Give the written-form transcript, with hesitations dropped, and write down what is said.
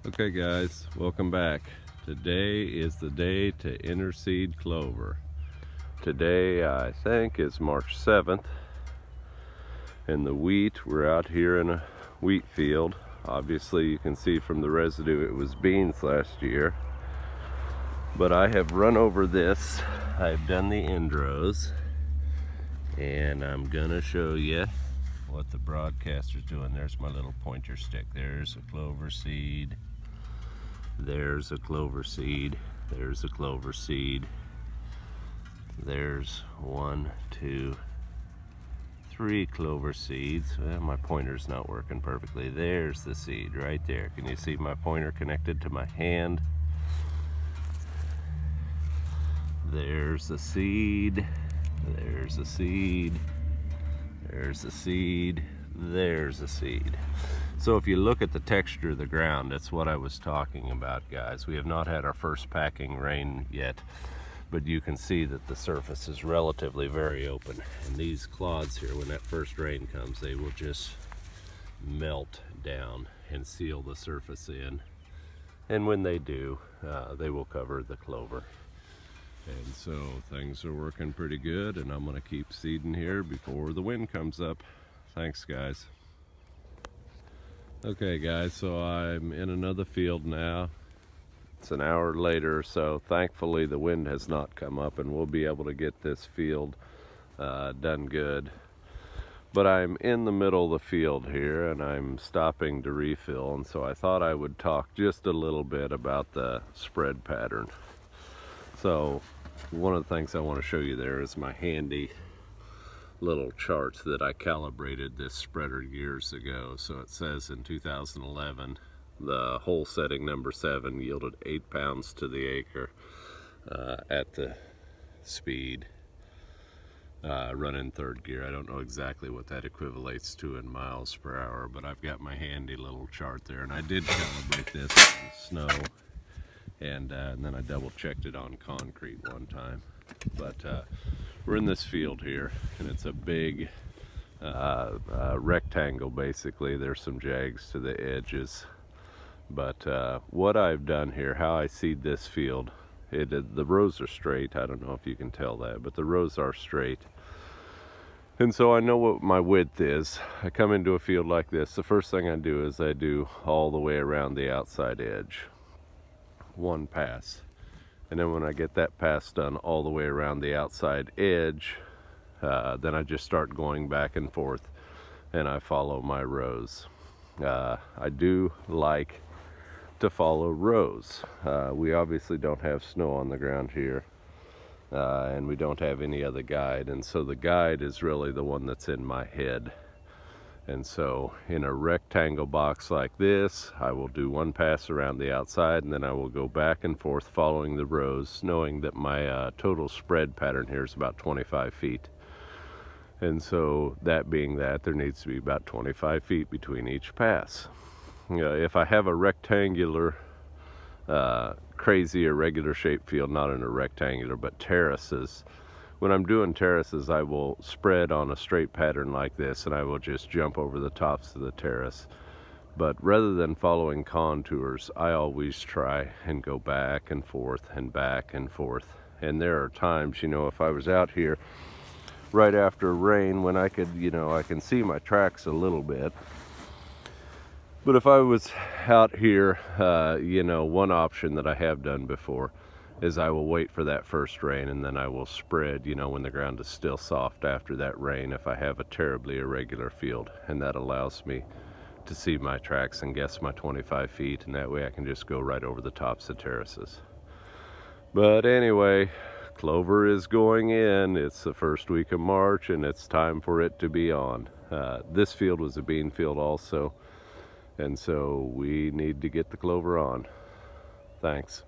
Okay guys, welcome back. Today is the day to interseed clover. Today I think is March 7th, and the wheat, we're out here in a wheat field. Obviously you can see from the residue it was beans last year, but I have run over this. I've done the end rows, and I'm gonna show you what the broadcaster's doing. There's my little pointer stick. There's a clover seed. There's a clover seed. There's a clover seed. There's 1, 2, 3 clover seeds. Well, my pointer's not working perfectly. There's the seed right there. Can you see my pointer connected to my hand? There's a seed. There's a seed. There's a seed. There's a seed. So if you look at the texture of the ground, that's what I was talking about, guys. We have not had our first packing rain yet, but you can see that the surface is relatively very open. And these clods here, when that first rain comes, they will just melt down and seal the surface in. And when they do, they will cover the clover. And so things are working pretty good, and I'm gonna keep seeding here before the wind comes up. Thanks, guys. Okay guys, so I'm in another field now. It's an hour later, so thankfully the wind has not come up and we'll be able to get this field done good. But I'm in the middle of the field here and I'm stopping to refill, and so I thought I would talk just a little bit about the spread pattern. So one of the things I want to show you there is my handy little charts that I calibrated this spreader years ago. So it says in 2011 the hole setting number 7 yielded 8 pounds to the acre at the speed running 3rd gear. I don't know exactly what that equivalates to in miles per hour, but I've got my handy little chart there, and I did calibrate this in snow, and then I double checked it on concrete one time. But we're in this field here, and it's a big rectangle basically. There's some jags to the edges, but what I've done here, how I seed this field, the rows are straight. I don't know if you can tell that, but the rows are straight, and so I know what my width is. I come into a field like this, the first thing I do is I do all the way around the outside edge, one pass. And then when I get that pass done all the way around the outside edge, then I just start going back and forth and I follow my rows. I do like to follow rows. We obviously don't have snow on the ground here, and we don't have any other guide, and so the guide is really the one that's in my head. And so in a rectangle box like this, I will do one pass around the outside, and then I will go back and forth following the rows, knowing that my total spread pattern here is about 25 feet. And so that being that, there needs to be about 25 feet between each pass. If I have a rectangular, crazy irregular shaped field, not in a rectangular, but terraces, when I'm doing terraces, I will spread on a straight pattern like this, and I will just jump over the tops of the terrace. But rather than following contours, I always try and go back and forth and back and forth. And there are times, you know, if I was out here right after rain when I could, you know, I can see my tracks a little bit. But if I was out here, you know, one option that I have done before is I will wait for that first rain, and then I will spread, you know, when the ground is still soft after that rain if I have a terribly irregular field, and that allows me to see my tracks and guess my 25 feet, and that way I can just go right over the tops of terraces. But anyway, clover is going in. It's the first week of March and it's time for it to be on. This field was a bean field also, and so we need to get the clover on. Thanks.